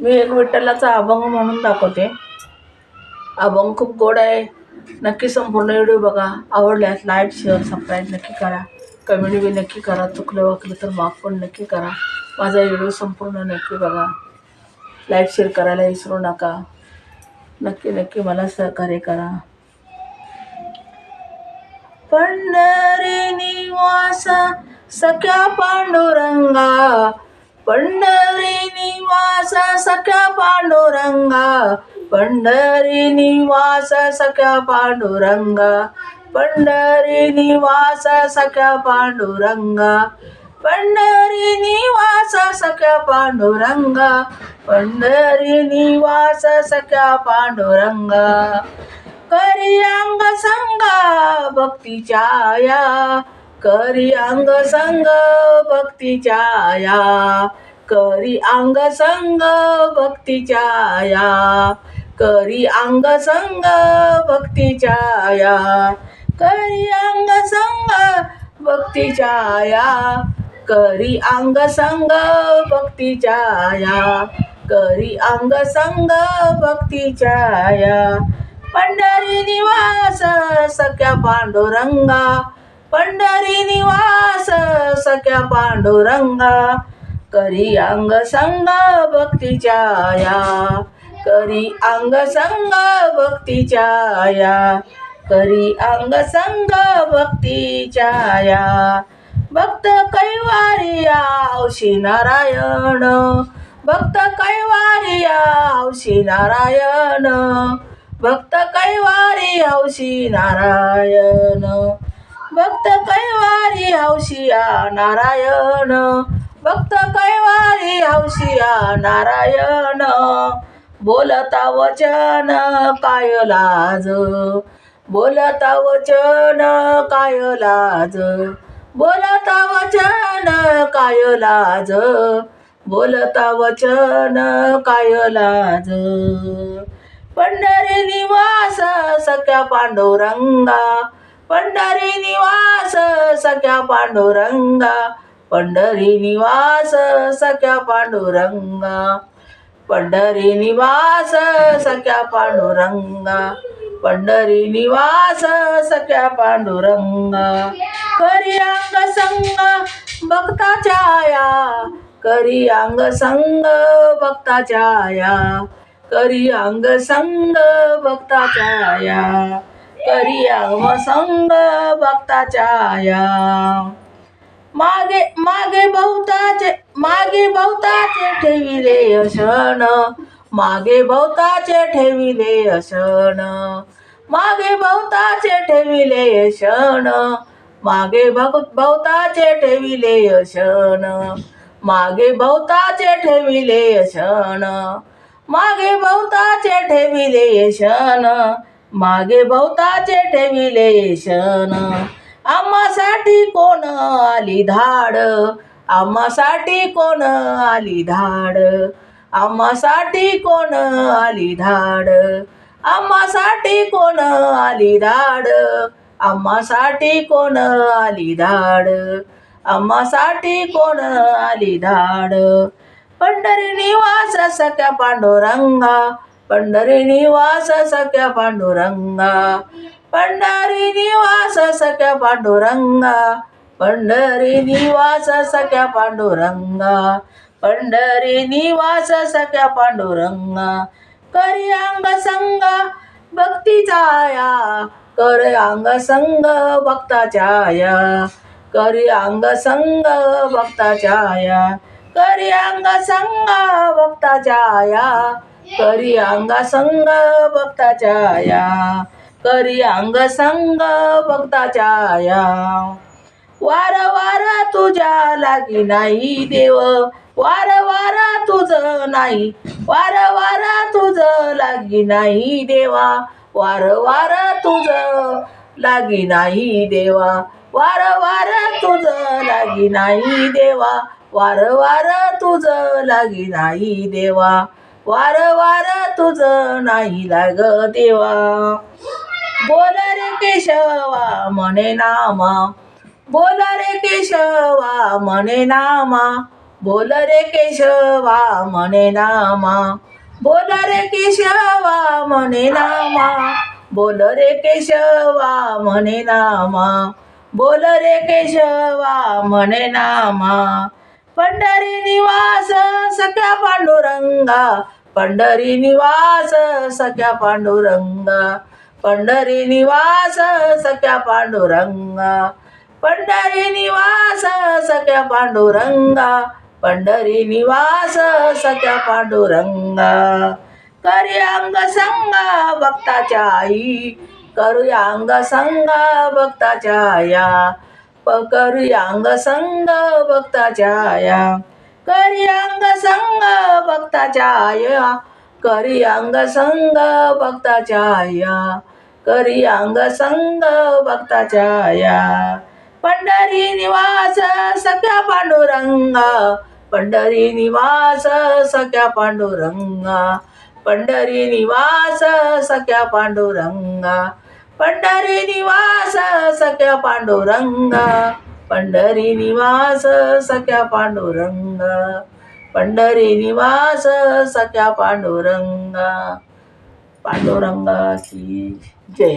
मी एक विठ्ठलाचा अभंग म्हणून दाखवते. अभंग खूप गोड आहे. नक्की संपूर्ण व्हिडिओ बघा. आवडल्यास लाईक शेअर सबस्क्राईब नक्की करा. कमेंट बी नक्की करा. चुकलं वाकलं तर माफ पण नक्की करा. माझा व्हिडिओ संपूर्ण नक्की बघा. लाईक शेअर करायला विसरू नका. नक्की नक्की मला सहकार्य करा. पंढरी निवास सख्या पांडुरंगा, पंढरी निवास सख्या पांडुरंगा, पंढरी निवास सख्या पांडुरंगा, पंढरी निवास सख्या पांडुरंगा, पंढरी निवास सख्या पांडुरंगा, पंढरी निवास सख्या पांडुरंगा. करी अंग संगा भक्तीच्या या, करी अंग संग भक्तीच्या या, करी अंग संग भक्तीच्या या, करी अंग संग भक्तीच्या या, करी अंग संग भक्तीच्या या, करी अंग संग भक्तीच्या या, करी अंग संग भक्तीच्या या. पंढरी निवास सख्या पांडुरंगा, पंढरी निवास सख्या पांडुरंगा, करी अंग संग भक्तीच्या या, करी अंग संग भक्तीच्या या, करी अंग संग भक्तीच्या या. भक्त कैवारी औशी नारायण, भक्त कैवारी औशी नारायण, भक्त कैवारी हौशी नारायण, भक्त कैवारी हौशिया नारायण, भक्त कैवारी हौशिया नारायण. बोलता वचन काय लाज, बोलता वचन काय लाज, बोलता वचन काय लाज, बोलता वचन काय लाज. पंढरी निवास सख्या पांडुरंगा, पंढरी निवास सख्या पांडुरंगा, पंढरी निवास सख्या पांडुरंगा, पंढरी निवास सख्या पांडुरंगा, पंढरी निवास सख्या पांडुरंगा. करी अंग संग भक्ताच्या या, करी अंग संग भक्ताच्या या, करी अंग संग भक्ताच्या या, करी अंग संग भक्ताच्या या. मागे मागे बहुताचे, मागे बहुताचे ठेविले अशन, मागे बहुताचे ठेविले अशन, मागे बहुताचे ठेविले अशन, मागे बहुताचे ठेविले अशन, मागे बहुताचे ठेविले अशन, मागे बहुताचे ठेविले शन, मागे बहुताचे ठेविले शन. आम्हासाठी कोण आली धाड, आम्हासाठी कोण आली धाड, आम्हासाठी कोण आली धाड, आम्हासाठी कोण आली धाड, आम्हासाठी कोण आली धाड, आम्हासाठी कोण आली धाड. पंढरी निवास सख्या पांडुरंगा, पंढरी निवास सख्या पांडुरंगा, पंढरी निवास सख्या पांडुरंगा, पंढरी निवास सख्या पांडुरंगा, पंढरी निवास सख्या पांडुरंगा. करी अंग संग भक्तीचा या, कर अंग संग भक्ताच्या या, करी अंग संग भक्ताच्या या, करी अंग संग भक्ताच्या या, करी अंग संग भक्ताच्या या, करी अंग संग भक्ताच्या या. वार वार तुझ्या लागी नाही देव, वार वार तुझं नाही, वार वार तुझं लागी नाही देवा, वार वार तुझं लागी नाही देवा, वार वार तुझं लागी नाही देवा, वार वार तुझं लागी नाही देवा, वार वार तुझं नाही लाग देवा. बोल रे केशवा म्हणे नामा, बोल रे केशवा म्हणे नामा, बोल रे केशवा म्हणे नामा, बोल रे केशवा म्हणे नामा, बोल रे केशवा म्हणे नामा, बोल रे केशवा म्हणे नामा. पंढरी निवास सख्या पांडुरंगा, पंढरी निवास सख्या पांडुरंगा, पंढरी निवास सख्या पांडुरंगा, पंढरी निवास सख्या पांडुरंगा, पंढरी निवास सख्या पांडुरंगा. करी अंग संगा भक्ताच्या आई, करूया अंग संगा भक्ताच्या या, करूया अंग संग भक्ताच्या या, करी अंग संग भक्ताच्या या, करी अंग संग भक्ताच्या या, करी अंग संग भक्ताच्या या. पंढरी निवास सख्या पांडुरंगा, पंढरी निवास सख्या पांडुरंगा, पंढरी निवास सख्या पांडुरंगा, पंढरी निवास सख्या पांडुरंगा, पंढरी निवास सख्या पांडुरंगा, पंढरी निवास सख्या पांडुरंगा. पांडुरंगाची जय.